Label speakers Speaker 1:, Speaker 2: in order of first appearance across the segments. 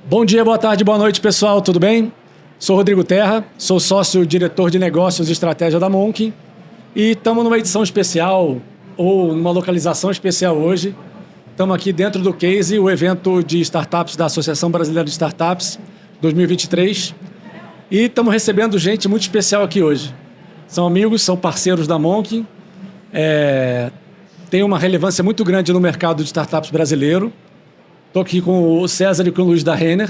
Speaker 1: Bom dia, boa tarde, boa noite, pessoal, tudo bem? Sou Rodrigo Terra, sou sócio-diretor de negócios e estratégia da Monk e estamos numa edição especial ou numa localização especial hoje. Estamos aqui dentro do Case, o evento de startups da Associação Brasileira de Startups 2023 e estamos recebendo gente muito especial aqui hoje. São amigos, são parceiros da Monk, tem uma relevância muito grande no mercado de startups brasileiro. Estou aqui com o César e com o Luiz da Renner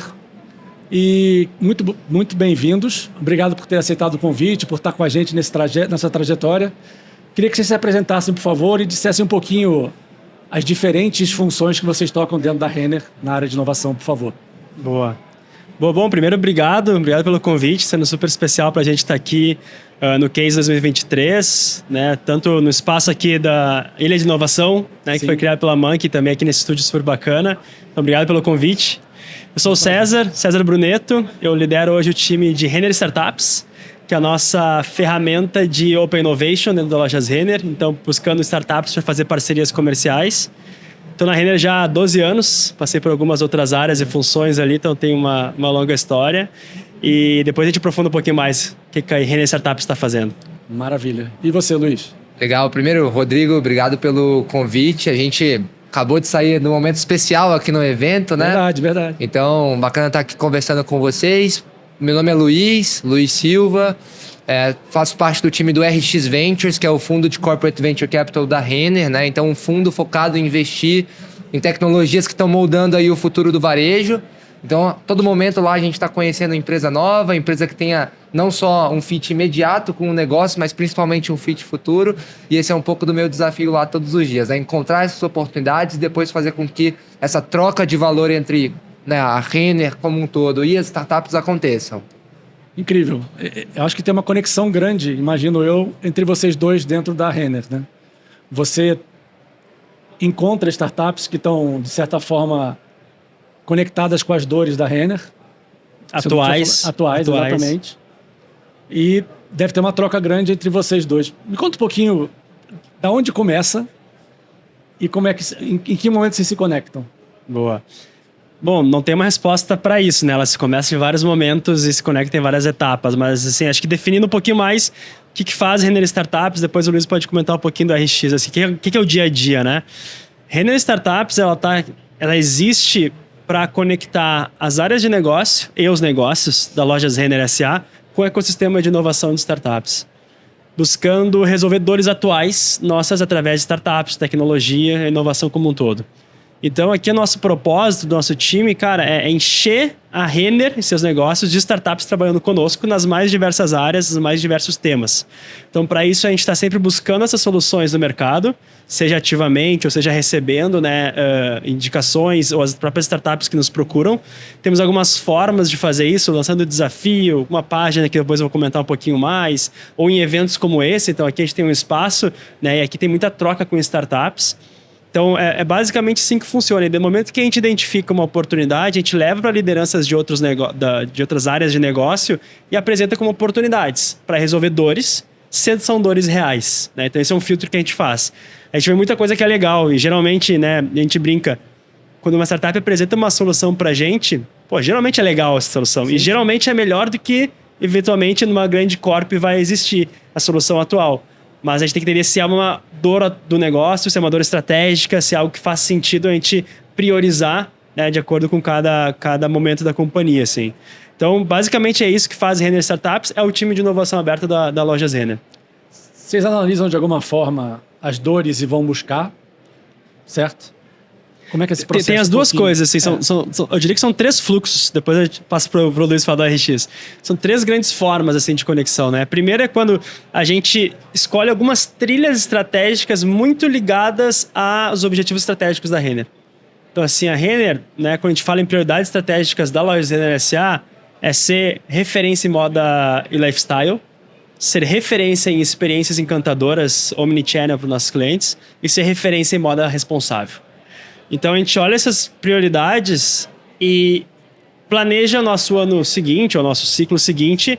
Speaker 1: e muito bem-vindos. Obrigado por ter aceitado o convite, por estar com a gente nessa trajetória. Queria que vocês se apresentassem, por favor, e dissessem um pouquinho as diferentes funções que vocês tocam dentro da Renner na área de inovação, por favor.
Speaker 2: Boa. Bom, primeiro, obrigado pelo convite, sendo super especial para a gente estar aqui no Case 2023, né? Tanto no espaço aqui da Ilha de Inovação, né? Que foi criado pela Monk, e também aqui nesse estúdio super bacana. Então, obrigado pelo convite. Eu sou o César Bruneto, eu lidero hoje o time de Renner Startups, que é a nossa ferramenta de Open Innovation dentro da Lojas Renner, então buscando startups para fazer parcerias comerciais. Estou na Renner já há 12 anos, passei por algumas outras áreas e funções ali, então tem uma longa história. E depois a gente aprofunda um pouquinho mais o que a Renner Startups está fazendo.
Speaker 1: Maravilha. E você, Luiz?
Speaker 3: Legal. Primeiro, Rodrigo, obrigado pelo convite. A gente acabou de sair num momento especial aqui no evento, né?
Speaker 1: Verdade.
Speaker 3: Então, bacana estar aqui conversando com vocês. Meu nome é Luiz Silva. Faço parte do time do RX Ventures, que é o fundo de Corporate Venture Capital da Renner, né? Então, um fundo focado em investir em tecnologias que estão moldando aí o futuro do varejo. Então, a todo momento lá a gente está conhecendo empresa nova, empresa que tenha não só um fit imediato com o negócio, mas principalmente um fit futuro. E esse é um pouco do meu desafio lá todos os dias, né? Encontrar essas oportunidades e depois fazer com que essa troca de valor entre, né, a Renner como um todo e as startups aconteçam.
Speaker 1: Incrível. Eu acho que tem uma conexão grande, imagino eu, entre vocês dois dentro da Renner, né? Você encontra startups que estão, de certa forma, conectadas com as dores da Renner.
Speaker 2: Atuais,
Speaker 1: exatamente. E deve ter uma troca grande entre vocês dois. Me conta um pouquinho da onde começa e como em que momento vocês se conectam.
Speaker 2: Boa. Bom, não tem uma resposta para isso, né? Ela se começa em vários momentos e se conecta em várias etapas, mas assim, acho que definindo um pouquinho mais o que faz Renner Startups, depois o Luiz pode comentar um pouquinho do RX, assim, o que é o dia a dia, né? Renner Startups, ela existe para conectar as áreas de negócio e os negócios da Lojas Renner SA com o ecossistema de inovação de startups, buscando resolver dores atuais nossas através de startups, tecnologia e inovação como um todo. Então, aqui o nosso propósito do nosso time, cara, é encher a Renner e seus negócios de startups trabalhando conosco nas mais diversas áreas, nos mais diversos temas. Então, para isso, a gente está sempre buscando essas soluções no mercado, seja ativamente ou seja recebendo, né, indicações ou as próprias startups que nos procuram. Temos algumas formas de fazer isso, lançando desafio, uma página que depois eu vou comentar um pouquinho mais, ou em eventos como esse. Então, aqui a gente tem um espaço, né, e aqui tem muita troca com startups. Então, é basicamente assim que funciona. E no momento que a gente identifica uma oportunidade, a gente leva para lideranças de outras áreas de negócio e apresenta como oportunidades para resolver dores, se são dores reais, né? Então, esse é um filtro que a gente faz. A gente vê muita coisa que é legal e, geralmente, né, a gente brinca, quando uma startup apresenta uma solução para a gente, geralmente é legal essa solução. Sim. E geralmente é melhor do que, eventualmente, numa grande corp vai existir a solução atual. Mas a gente tem que entender se é uma dor do negócio, se é uma dor estratégica, se é algo que faz sentido a gente priorizar, né, de acordo com cada momento da companhia, assim. Então, basicamente é isso que faz Renner Startups, é o time de inovação aberta da Lojas Renner.
Speaker 1: Vocês analisam de alguma forma as dores e vão buscar, certo? Como é que é esse processo?
Speaker 2: Tem as duas coisas, assim, eu diria que são 3 fluxos, depois a gente passa pro Luiz falar do RX. São 3 grandes formas, assim, de conexão, né? A primeira é quando a gente escolhe algumas trilhas estratégicas muito ligadas aos objetivos estratégicos da Renner. Então, assim, a Renner, né, quando a gente fala em prioridades estratégicas da Lojas Renner SA, é ser referência em moda e lifestyle, ser referência em experiências encantadoras omnichannel para os nossos clientes e ser referência em moda responsável. Então, a gente olha essas prioridades e planeja o nosso ano seguinte, ou nosso ciclo seguinte,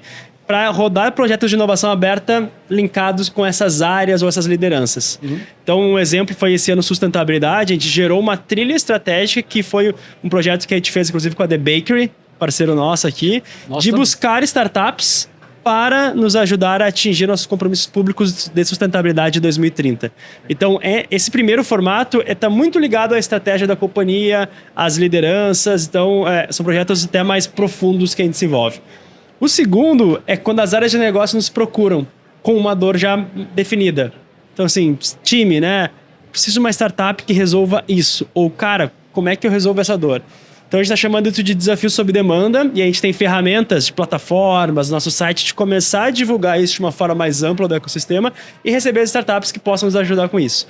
Speaker 2: para rodar projetos de inovação aberta linkados com essas áreas ou essas lideranças. Então, um exemplo foi esse ano sustentabilidade. A gente gerou uma trilha estratégica que foi um projeto que a gente fez, inclusive, com a The Bakery, parceiro nosso aqui, de buscar startups para nos ajudar a atingir nossos compromissos públicos de sustentabilidade de 2030. Então, esse primeiro formato está muito ligado à estratégia da companhia, às lideranças. Então, são projetos até mais profundos que a gente se envolve. O segundo é quando as áreas de negócio nos procuram com uma dor já definida. Então, assim, time, né? Preciso de uma startup que resolva isso. Ou, cara, como é que eu resolvo essa dor? Então, a gente está chamando isso de desafio sob demanda e a gente tem ferramentas de plataformas, nosso site, de começar a divulgar isso de uma forma mais ampla do ecossistema e receber startups que possam nos ajudar com isso.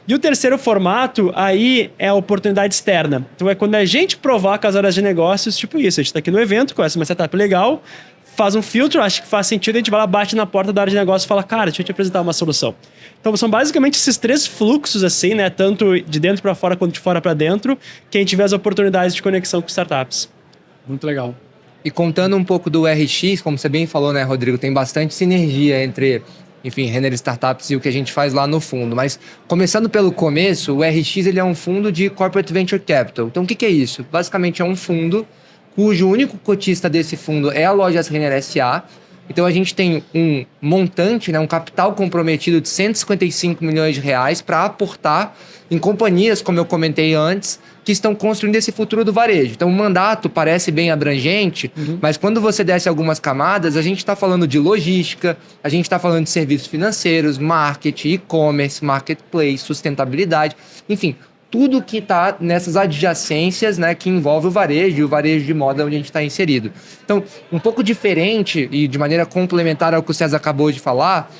Speaker 2: E o terceiro formato, aí, é a oportunidade externa. Então, é quando a gente provoca as áreas de negócios, tipo isso. A gente está aqui no evento, conhece uma startup legal, faz um filtro, acha que faz sentido, a gente vai lá, bate na porta da área de negócio e fala, cara, deixa eu te apresentar uma solução. Então, são basicamente esses 3 fluxos, assim, né? Tanto de dentro para fora quanto de fora para dentro, que a gente vê as oportunidades de conexão com startups.
Speaker 1: Muito legal.
Speaker 3: E contando um pouco do RX, como você bem falou, né, Rodrigo, tem bastante sinergia entre, enfim, Renner Startups e o que a gente faz lá no fundo. Mas, começando pelo começo, o RX ele é um fundo de Corporate Venture Capital. Então, o que é isso? Basicamente, é um fundo cujo único cotista desse fundo é a Lojas Renner S.A. Então, a gente tem um montante, né, um capital comprometido de 155 milhões de reais para aportar em companhias, como eu comentei antes, que estão construindo esse futuro do varejo. Então, o mandato parece bem abrangente, mas quando você desce algumas camadas, a gente está falando de logística, a gente está falando de serviços financeiros, marketing, e-commerce, marketplace, sustentabilidade, enfim, tudo que está nessas adjacências, né, que envolve o varejo e o varejo de moda onde a gente está inserido. Então, um pouco diferente e de maneira complementar ao que o César acabou de falar,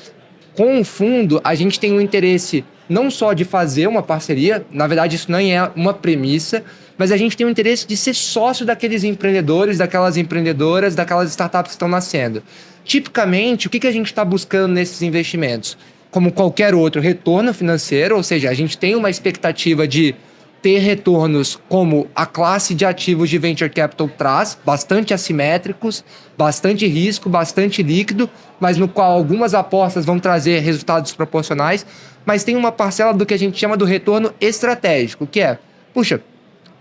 Speaker 3: com o fundo a gente tem um interesse não só de fazer uma parceria, na verdade isso nem é uma premissa, mas a gente tem o interesse de ser sócio daqueles empreendedores, daquelas empreendedoras, daquelas startups que estão nascendo. Tipicamente, o que a gente está buscando nesses investimentos? Como qualquer outro, retorno financeiro, ou seja, a gente tem uma expectativa de ter retornos como a classe de ativos de Venture Capital traz, bastante assimétricos, bastante risco, bastante líquido, mas no qual algumas apostas vão trazer resultados proporcionais, mas tem uma parcela do que a gente chama do retorno estratégico, que é, puxa,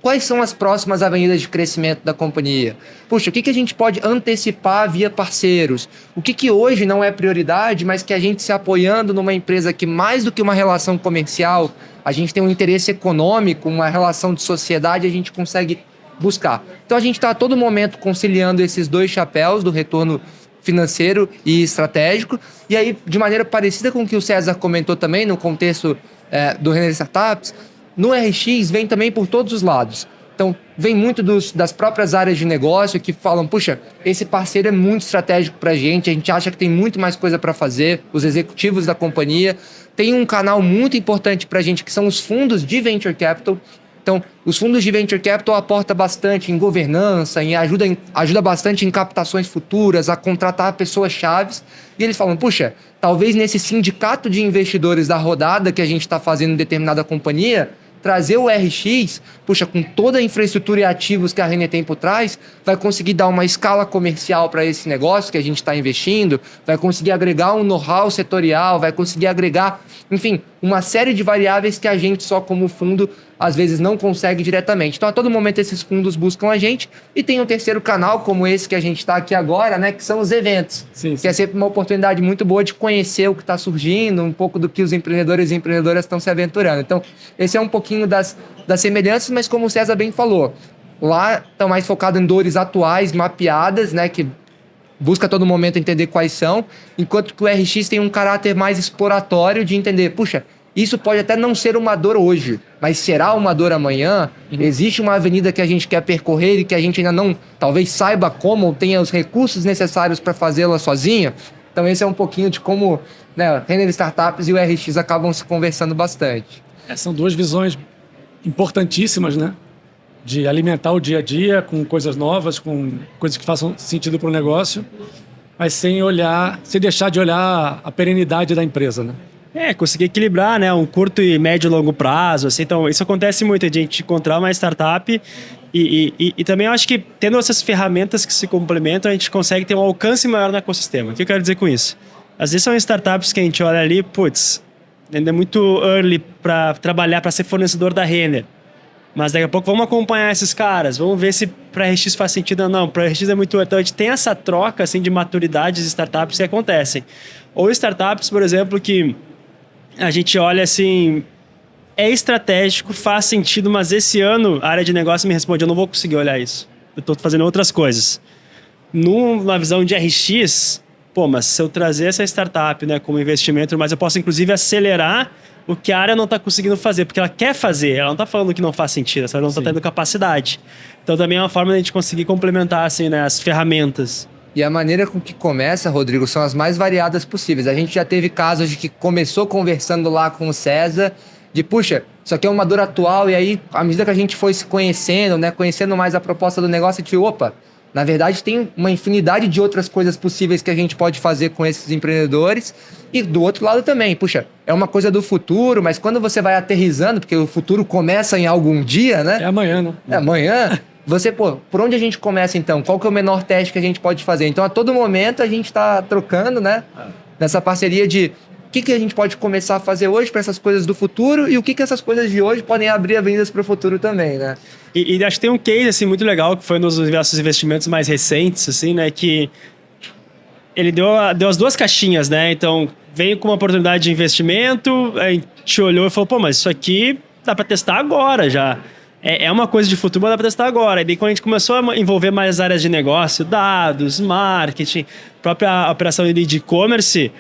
Speaker 3: quais são as próximas avenidas de crescimento da companhia? Puxa, o que a gente pode antecipar via parceiros? O que hoje não é prioridade, mas que a gente se apoiando numa empresa que mais do que uma relação comercial, a gente tem um interesse econômico, uma relação de sociedade, a gente consegue buscar. Então a gente está a todo momento conciliando esses 2 chapéus do retorno financeiro e estratégico. E aí, de maneira parecida com o que o César comentou também no contexto do Renner Startups, no RX vem também por todos os lados. Então, vem muito das próprias áreas de negócio que falam, puxa, esse parceiro é muito estratégico para a gente acha que tem muito mais coisa para fazer, os executivos da companhia. Tem um canal muito importante para a gente, que são os fundos de Venture Capital. Então, os fundos de Venture Capital aportam bastante em governança, ajuda bastante em captações futuras, a contratar pessoas-chave. E eles falam, puxa, talvez nesse sindicato de investidores da rodada que a gente está fazendo em determinada companhia, trazer o RX, puxa, com toda a infraestrutura e ativos que a Renner tem por trás, vai conseguir dar uma escala comercial para esse negócio que a gente está investindo, vai conseguir agregar um know-how setorial, vai conseguir agregar, enfim, uma série de variáveis que a gente só como fundo às vezes não consegue diretamente. Então, a todo momento esses fundos buscam a gente e tem um terceiro canal, como esse que a gente está aqui agora, né, que são os eventos. Sim. Que é sempre uma oportunidade muito boa de conhecer o que está surgindo, um pouco do que os empreendedores e empreendedoras estão se aventurando. Então, esse é um pouquinho das semelhanças, mas como o César bem falou, lá estão mais focados em dores atuais, mapeadas, né, que busca a todo momento entender quais são, enquanto que o RX tem um caráter mais exploratório de entender, puxa, isso pode até não ser uma dor hoje, mas será uma dor amanhã? Existe uma avenida que a gente quer percorrer e que a gente ainda não, talvez saiba como, ou tenha os recursos necessários para fazê-la sozinha? Então esse é um pouquinho de como, né, Renner Startups e o RX acabam se conversando bastante.
Speaker 1: São 2 visões importantíssimas, né? De alimentar o dia a dia com coisas novas, com coisas que façam sentido para o negócio, mas sem deixar de olhar a perenidade da empresa, né?
Speaker 2: Conseguir equilibrar, né, um curto e médio e longo prazo, assim. Então, isso acontece muito, de a gente encontrar uma startup E também eu acho que tendo essas ferramentas que se complementam, a gente consegue ter um alcance maior no ecossistema. O que eu quero dizer com isso? Às vezes são startups que a gente olha ali, putz, ainda é muito early para trabalhar, para ser fornecedor da Renner. Mas daqui a pouco vamos acompanhar esses caras, vamos ver se para RX faz sentido ou não. Para RX é muito... Então a gente tem essa troca assim, de maturidade de startups que acontecem. Ou startups, por exemplo, que a gente olha assim... É estratégico, faz sentido, mas esse ano a área de negócio me responde, eu não vou conseguir olhar isso. Eu estou fazendo outras coisas. Numa visão de RX, mas se eu trazer essa startup, né, como investimento, mas eu posso inclusive acelerar o que a área não está conseguindo fazer, porque ela quer fazer, ela não está falando que não faz sentido, ela não está tendo capacidade. Então também é uma forma de a gente conseguir complementar assim, né, as ferramentas.
Speaker 3: E a maneira com que começa, Rodrigo, são as mais variadas possíveis. A gente já teve casos de que começou conversando lá com o César, de, puxa, isso aqui é uma dor atual, e aí, à medida que a gente foi se conhecendo, né, conhecendo mais a proposta do negócio, a gente viu, opa, na verdade tem uma infinidade de outras coisas possíveis que a gente pode fazer com esses empreendedores. E do outro lado também, puxa, é uma coisa do futuro, mas quando você vai aterrissando, porque o futuro começa em algum dia, né?
Speaker 1: É amanhã, né?
Speaker 3: É amanhã. Você, por onde a gente começa então? Qual que é o menor teste que a gente pode fazer? Então, a todo momento a gente está trocando, né? Nessa parceria de o que a gente pode começar a fazer hoje para essas coisas do futuro e o que essas coisas de hoje podem abrir avenidas para o futuro também, né?
Speaker 2: E acho que tem um case assim, muito legal que foi nos nossos investimentos mais recentes, assim, né? Que ele deu as duas caixinhas, né? Então, veio com uma oportunidade de investimento, a gente olhou e falou, mas isso aqui dá para testar agora já. É uma coisa de futuro, mas dá para testar agora. E daí, quando a gente começou a envolver mais áreas de negócio, dados, marketing, própria operação de e-commerce,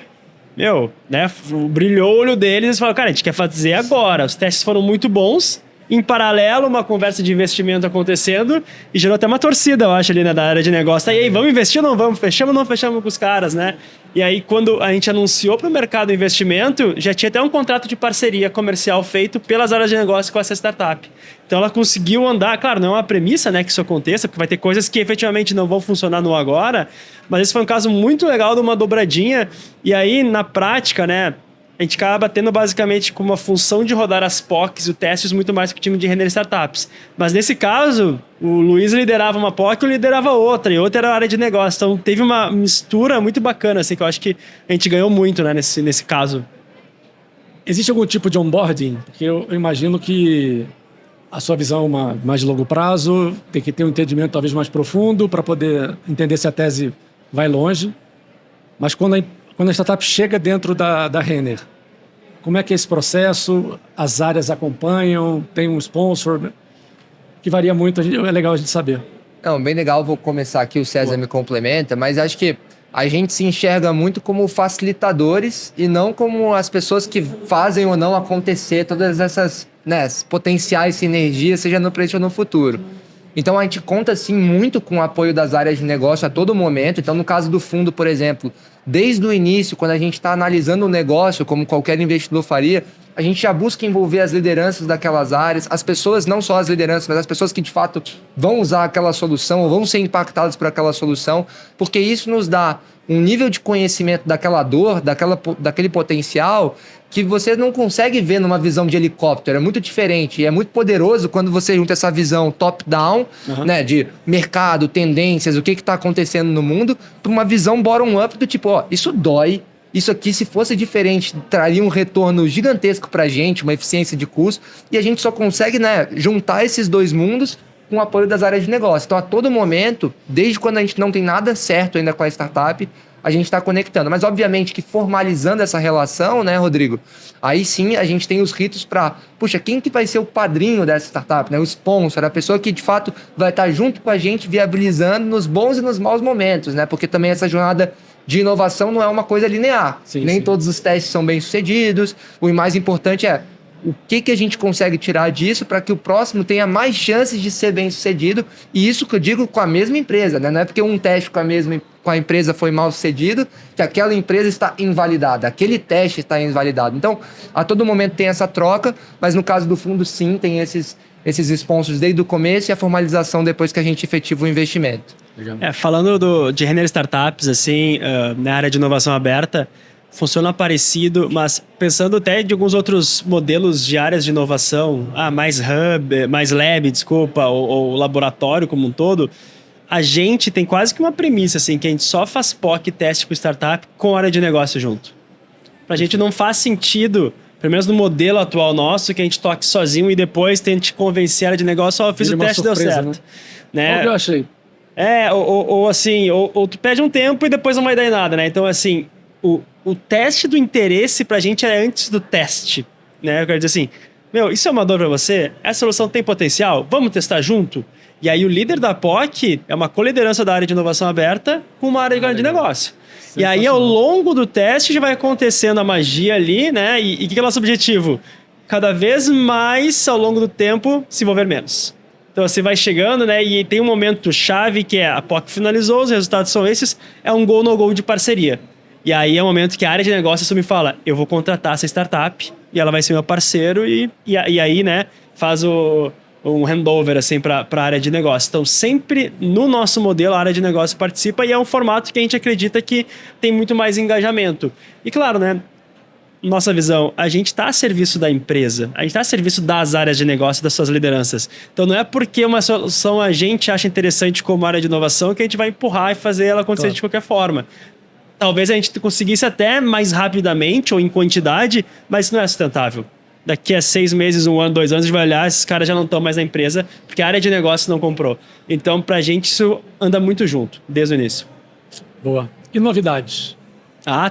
Speaker 2: né, brilhou o olho deles e eles falaram, cara, a gente quer fazer agora. Os testes foram muito bons. Em paralelo, uma conversa de investimento acontecendo e gerou até uma torcida, eu acho, ali, né, da área de negócio. E aí, vamos investir ou não vamos? Fechamos ou não fechamos com os caras, né? E aí, quando a gente anunciou para o mercado o investimento, já tinha até um contrato de parceria comercial feito pelas áreas de negócio com essa startup. Então, ela conseguiu andar. Claro, não é uma premissa, né, que isso aconteça, porque vai ter coisas que efetivamente não vão funcionar no agora, mas esse foi um caso muito legal de uma dobradinha. E aí, na prática, né, a gente acaba tendo basicamente como uma função de rodar as POCs e os testes muito mais que o time de render startups. Mas nesse caso, o Luiz liderava uma POC e eu liderava outra, e outra era a área de negócio. Então teve uma mistura muito bacana, assim, que eu acho que a gente ganhou muito, né, nesse caso.
Speaker 1: Existe algum tipo de onboarding? Porque eu imagino que a sua visão é mais de longo prazo, tem que ter um entendimento talvez mais profundo para poder entender se a tese vai longe. Mas quando a startup chega dentro da Renner, como é que é esse processo? As áreas acompanham? Tem um sponsor? Que varia muito, é legal a gente saber.
Speaker 3: Não, bem legal, vou começar aqui, o César me complementa, mas acho que a gente se enxerga muito como facilitadores e não como as pessoas que fazem ou não acontecer todas essas, né, potenciais sinergias, seja no presente ou no futuro. Então, a gente conta, sim, muito com o apoio das áreas de negócio a todo momento. Então, no caso do fundo, por exemplo, desde o início, quando a gente está analisando o negócio, como qualquer investidor faria, a gente já busca envolver as lideranças daquelas áreas, as pessoas, não só as lideranças, mas as pessoas que, de fato, vão usar aquela solução ou vão ser impactadas por aquela solução, porque isso nos dá um nível de conhecimento daquela dor, daquele potencial, que você não consegue ver numa visão de helicóptero. É muito diferente e é muito poderoso quando você junta essa visão top-down, né, de mercado, tendências, o que está acontecendo no mundo, para uma visão bottom-up do tipo, isso dói, isso aqui, se fosse diferente, traria um retorno gigantesco para a gente, uma eficiência de custo, e a gente só consegue, né, juntar esses dois mundos com o apoio das áreas de negócio. Então, a todo momento, desde quando a gente não tem nada certo ainda com a startup, a gente está conectando. Mas, obviamente, que formalizando essa relação, né, Rodrigo? Aí sim a gente tem os ritos para, puxa, quem que vai ser o padrinho dessa startup, né? O sponsor, a pessoa que, de fato, vai estar junto com a gente, viabilizando nos bons e nos maus momentos, né? Porque também essa jornada de inovação não é uma coisa linear. Nem todos os testes são bem-sucedidos. O mais importante é o que a gente consegue tirar disso para que o próximo tenha mais chances de ser bem-sucedido. E isso que eu digo com a mesma empresa, né? Não é porque um teste com a empresa foi mal sucedido que aquela empresa está invalidada, aquele teste está invalidado. Então, a todo momento tem essa troca, mas no caso do fundo, sim, tem esses sponsors desde o começo e a formalização depois que a gente efetiva o investimento.
Speaker 2: Falando de Renner Startups, assim, na área de inovação aberta, funciona parecido, mas pensando até de alguns outros modelos de áreas de inovação, mais hub, mais lab, desculpa, ou laboratório como um todo, a gente tem quase que uma premissa, assim, que a gente só faz POC teste com startup com área de negócio junto. Pra gente não faz sentido, pelo menos no modelo atual nosso, que a gente toque sozinho e depois tente convencer a área de negócio, eu fiz o teste e deu certo. Né?
Speaker 1: Qual que eu achei?
Speaker 2: Ou tu pede um tempo e depois não vai dar em nada, né? Então, assim, o teste do interesse pra gente é antes do teste, né? Eu quero dizer assim, isso é uma dor pra você? Essa solução tem potencial? Vamos testar junto? E aí o líder da POC é uma coliderança da área de inovação aberta com uma área de negócio. E aí, ao longo do teste, já vai acontecendo a magia ali, né? E o que é o nosso objetivo? Cada vez mais, ao longo do tempo, se envolver menos. Então, você vai chegando, né? E tem um momento chave que é a POC finalizou, os resultados são esses, é um go, no go de parceria. E aí é o momento que a área de negócio assume e fala, eu vou contratar essa startup e ela vai ser meu parceiro e aí, né, faz um handover, assim, para a área de negócio. Então, sempre no nosso modelo, a área de negócio participa e é um formato que a gente acredita que tem muito mais engajamento. E claro, né, nossa visão, a gente está a serviço da empresa, a gente está a serviço das áreas de negócio, das suas lideranças. Então, não é porque uma solução a gente acha interessante como área de inovação que a gente vai empurrar e fazer ela acontecer de qualquer forma. Talvez a gente conseguisse até mais rapidamente ou em quantidade, mas isso não é sustentável. Daqui a 6 meses, 1 ano, 2 anos, a gente vai olhar, esses caras já não estão mais na empresa, porque a área de negócio não comprou. Então, pra gente, isso anda muito junto, desde o início.
Speaker 1: Boa. E novidades?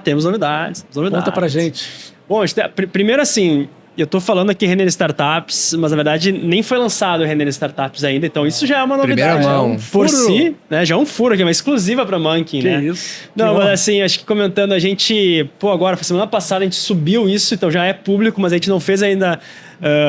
Speaker 2: Temos novidades.
Speaker 1: Conta pra gente.
Speaker 2: Bom, primeiro assim, eu tô falando aqui Renner Startups, mas na verdade nem foi lançado o Renner Startups ainda, então isso já é uma novidade.
Speaker 3: Primeira mão.
Speaker 2: Por si, né? Já é um furo aqui, uma exclusiva pra Monkey,
Speaker 1: Que
Speaker 2: né?
Speaker 1: isso.
Speaker 2: Não, mas assim, acho que comentando, a gente... agora, semana passada a gente subiu isso, então já é público, mas a gente não fez ainda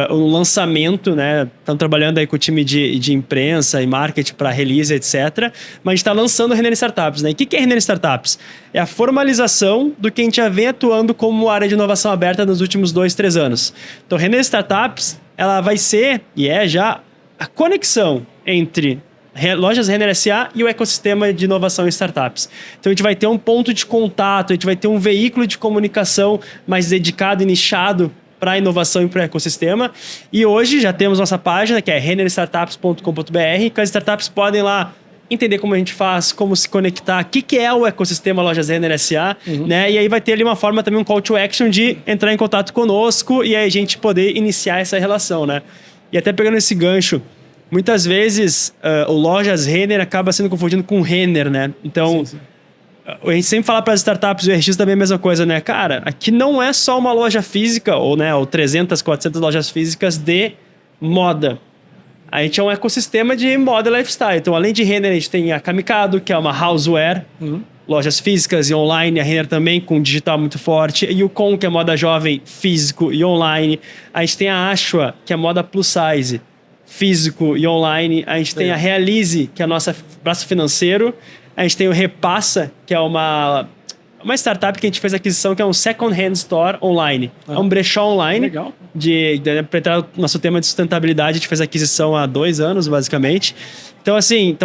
Speaker 2: um lançamento, né? Estamos trabalhando aí com o time de imprensa e marketing para release, etc. Mas a gente está lançando o Renner Startups, né? E o que é Renner Startups? É a formalização do que a gente já vem atuando como área de inovação aberta nos últimos 2, 3 anos. Então, Renner Startups, ela vai ser, e é já, a conexão entre lojas Renner S.A. e o ecossistema de inovação em startups. Então, a gente vai ter um ponto de contato, a gente vai ter um veículo de comunicação mais dedicado e nichado para a inovação e para o ecossistema. E hoje já temos nossa página, que é rennerstartups.com.br, que as startups podem lá entender como a gente faz, como se conectar, o que é o ecossistema Lojas Renner S.A., né? E aí vai ter ali uma forma também, um call to action de entrar em contato conosco e aí a gente poder iniciar essa relação, né? E até pegando esse gancho, muitas vezes o Lojas Renner acaba sendo confundido com Renner, né? Então, sim. A gente sempre fala para as startups, o RX também é a mesma coisa, né? Cara, aqui não é só uma loja física, ou 300, 400 lojas físicas de moda. A gente é um ecossistema de moda e lifestyle. Então, além de Renner, a gente tem a Kamikado, que é uma houseware, lojas físicas e online. A Renner também, com digital muito forte. E o Com, que é moda jovem, físico e online. A gente tem a Ashua, que é moda plus size, físico e online. A gente tem a Realize, que é o nosso braço financeiro. A gente tem o Repassa, que é uma startup que a gente fez aquisição, que é um second-hand store online. É um brechó online.
Speaker 1: Legal.
Speaker 2: Para entrar no nosso tema de sustentabilidade, a gente fez aquisição há 2 anos, basicamente. Então, assim,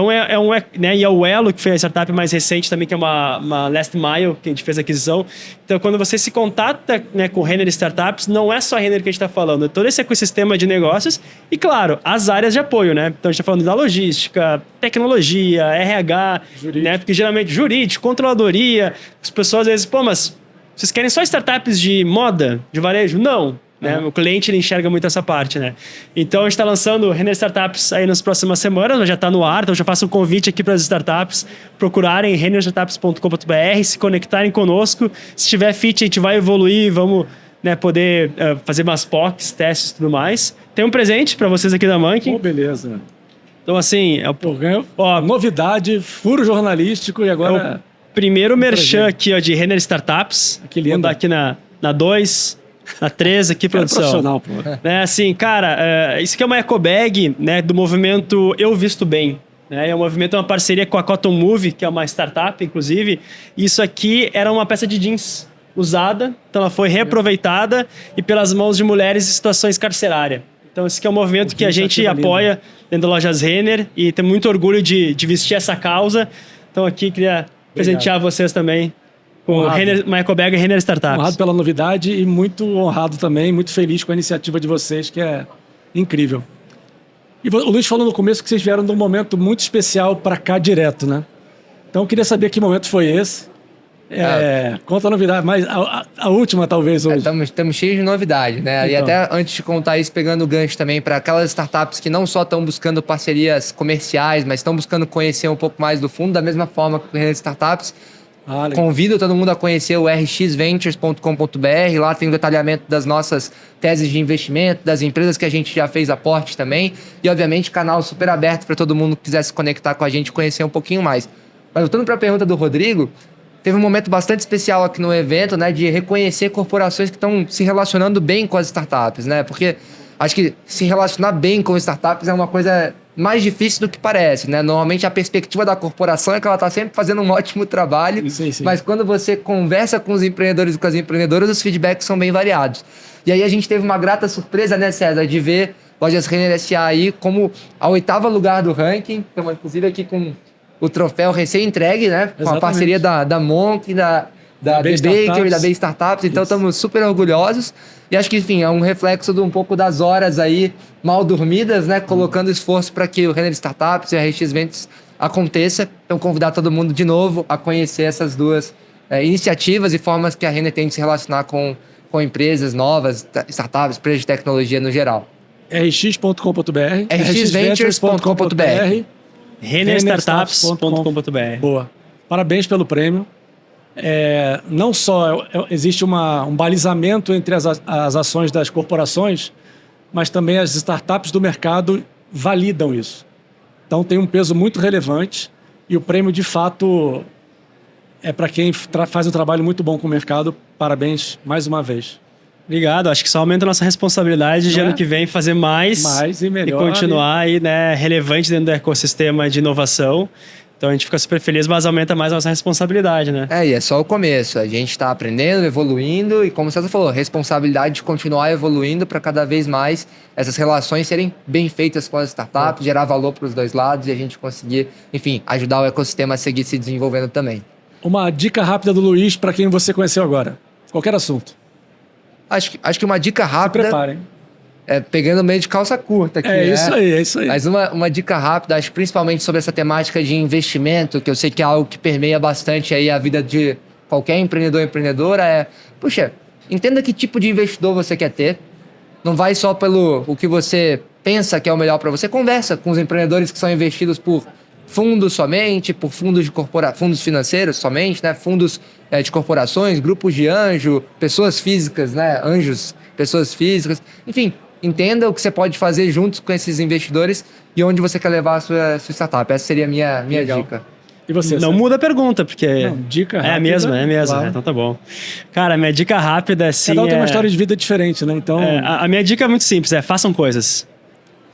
Speaker 2: né, e é o Elo, que foi a startup mais recente também, que é uma last mile, que a gente fez aquisição. Então, quando você se contata, né, com o Renner Startups, não é só a Renner que a gente está falando, é todo esse ecossistema de negócios e, claro, as áreas de apoio, né? Então, a gente está falando da logística, tecnologia, RH, né? Porque geralmente jurídico, controladoria, as pessoas às vezes, mas vocês querem só startups de moda, de varejo? Não. Né? O cliente ele enxerga muito essa parte, né? Então a gente está lançando o Renner Startups aí nas próximas semanas, mas já está no ar, então já faço um convite aqui para as startups procurarem rennerstartups.com.br, se conectarem conosco. Se tiver fit, a gente vai evoluir, vamos, né, poder fazer umas POCs, testes e tudo mais. Tem um presente para vocês aqui da Monkey.
Speaker 1: Beleza.
Speaker 2: Então, assim,
Speaker 1: novidade, furo jornalístico e agora.
Speaker 2: É o primeiro merchan aqui, ó, de Renner Startups.
Speaker 1: Que lindo.
Speaker 2: Vamos dar aqui na 2. Na 3 aqui, produção.
Speaker 1: Profissional, pô.
Speaker 2: Né, assim, cara, isso aqui é uma eco bag, né, do movimento Eu Visto Bem. Né? É um movimento, uma parceria com a Cotton Move, que é uma startup, inclusive. Isso aqui era uma peça de jeans usada, então ela foi reaproveitada e pelas mãos de mulheres em situações carcerárias. Então, esse aqui é um movimento que a gente apoia dentro da Lojas Renner e tem muito orgulho de vestir essa causa. Então, aqui queria presentear vocês também Com
Speaker 1: Honrado.
Speaker 2: Michael Berger e Renner Startups.
Speaker 1: Honrado pela novidade e muito honrado também, muito feliz com a iniciativa de vocês, que é incrível. E o Luiz falou no começo que vocês vieram de um momento muito especial para cá direto, né? Então eu queria saber que momento foi esse. Conta a novidade, mas a última talvez hoje.
Speaker 3: Estamos cheios de novidade, né?
Speaker 1: Então.
Speaker 3: E até antes de contar isso, pegando o gancho também para aquelas startups que não só estão buscando parcerias comerciais, mas estão buscando conhecer um pouco mais do fundo, da mesma forma que o Renner Startups. Convido todo mundo a conhecer o rxventures.com.br. Lá tem o detalhamento das nossas teses de investimento, das empresas que a gente já fez aporte também. E, obviamente, canal super aberto para todo mundo que quiser se conectar com a gente e conhecer um pouquinho mais. Mas voltando para a pergunta do Rodrigo, teve um momento bastante especial aqui no evento, né, de reconhecer corporações que estão se relacionando bem com as startups, né? Porque acho que se relacionar bem com startups é uma coisa mais difícil do que parece, né? Normalmente a perspectiva da corporação é que ela está sempre fazendo um ótimo trabalho,
Speaker 1: Sim.
Speaker 3: mas quando você conversa com os empreendedores e com as empreendedoras, os feedbacks são bem variados. E aí a gente teve uma grata surpresa, né, César, de ver Lojas Renner S.A. aí como a 8º lugar do ranking. Estamos, inclusive, aqui com o troféu recém-entregue, né? Com
Speaker 1: Exatamente.
Speaker 3: a parceria da Monk, da
Speaker 1: Bay
Speaker 3: Baker e da
Speaker 1: Startups.
Speaker 3: Bay Startups. Então, estamos super orgulhosos. E acho que, enfim, é um reflexo de um pouco das horas aí mal dormidas, né? Colocando esforço para que o Renner Startups e a RX Ventures aconteça. Então, convidar todo mundo de novo a conhecer essas duas iniciativas e formas que a Renner tem de se relacionar com empresas novas, startups, empresas de tecnologia no geral.
Speaker 1: rx.com.br
Speaker 3: rxventures.com.br
Speaker 2: rennerstartups.com.br.
Speaker 1: Boa. Parabéns pelo prêmio. Não só existe um balizamento entre as ações das corporações, mas também as startups do mercado validam isso. Então tem um peso muito relevante e o prêmio, de fato, é para quem faz um trabalho muito bom com o mercado. Parabéns mais uma vez.
Speaker 2: Obrigado, acho que só aumenta a nossa responsabilidade de ano que vem fazer mais
Speaker 1: e melhor,
Speaker 2: e continuar aí, né, relevante dentro do ecossistema de inovação. Então a gente fica super feliz, mas aumenta mais a nossa responsabilidade, né?
Speaker 3: E é só o começo. A gente está aprendendo, evoluindo e, como o César falou, responsabilidade de continuar evoluindo para cada vez mais essas relações serem bem feitas com as startups, gerar valor para os dois lados e a gente conseguir, enfim, ajudar o ecossistema a seguir se desenvolvendo também.
Speaker 1: Uma dica rápida do Luiz para quem você conheceu agora. Qualquer assunto.
Speaker 3: Acho que uma dica rápida...
Speaker 1: Se preparem.
Speaker 3: Pegando meio de calça curta aqui,
Speaker 1: É isso aí.
Speaker 3: Mas uma dica rápida, acho principalmente sobre essa temática de investimento, que eu sei que é algo que permeia bastante aí a vida de qualquer empreendedor ou empreendedora, puxa, entenda que tipo de investidor você quer ter. Não vai só pelo o que você pensa que é o melhor para você. Conversa com os empreendedores que são investidos por fundos somente, por fundos financeiros somente, né? Fundos de corporações, grupos de anjo, pessoas físicas, né? Anjos, pessoas físicas, enfim. Entenda o que você pode fazer juntos com esses investidores e onde você quer levar a sua startup. Essa seria a minha dica.
Speaker 1: E você?
Speaker 2: Não muda a pergunta, porque...
Speaker 1: Não, dica rápida.
Speaker 2: É a mesma.
Speaker 1: Claro.
Speaker 2: Então tá bom. Cara, minha dica rápida, assim...
Speaker 1: Cada um tem uma história de vida diferente, né? Então...
Speaker 2: A minha dica é muito simples, façam coisas.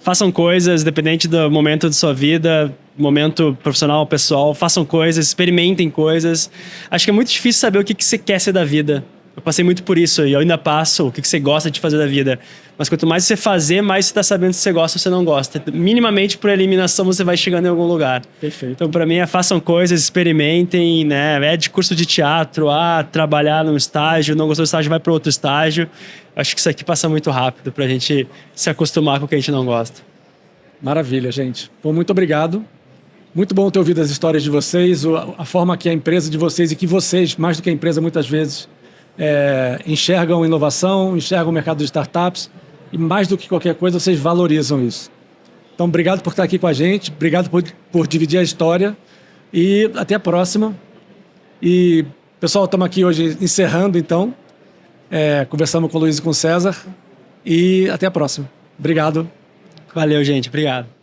Speaker 2: Façam coisas, dependente do momento de sua vida, momento profissional, pessoal. Façam coisas, experimentem coisas. Acho que é muito difícil saber o que você quer ser da vida. Eu passei muito por isso e eu ainda passo o que você gosta de fazer da vida. Mas quanto mais você fazer, mais você está sabendo se você gosta ou se não gosta. Minimamente, por eliminação, você vai chegando em algum lugar.
Speaker 1: Perfeito.
Speaker 2: Então, para mim, façam coisas, experimentem, né? De curso de teatro, trabalhar num estágio, não gostou do estágio, vai para outro estágio. Acho que isso aqui passa muito rápido para a gente se acostumar com o que a gente não gosta.
Speaker 1: Maravilha, gente. Bom, muito obrigado. Muito bom ter ouvido as histórias de vocês, a forma que a empresa de vocês e que vocês, mais do que a empresa, muitas vezes... enxergam inovação, enxergam o mercado de startups e, mais do que qualquer coisa, vocês valorizam isso. Então, obrigado por estar aqui com a gente, obrigado por dividir a história e até a próxima. E, pessoal, estamos aqui hoje encerrando, então. Conversamos com o Luiz e com o César e até a próxima. Obrigado.
Speaker 2: Valeu, gente. Obrigado.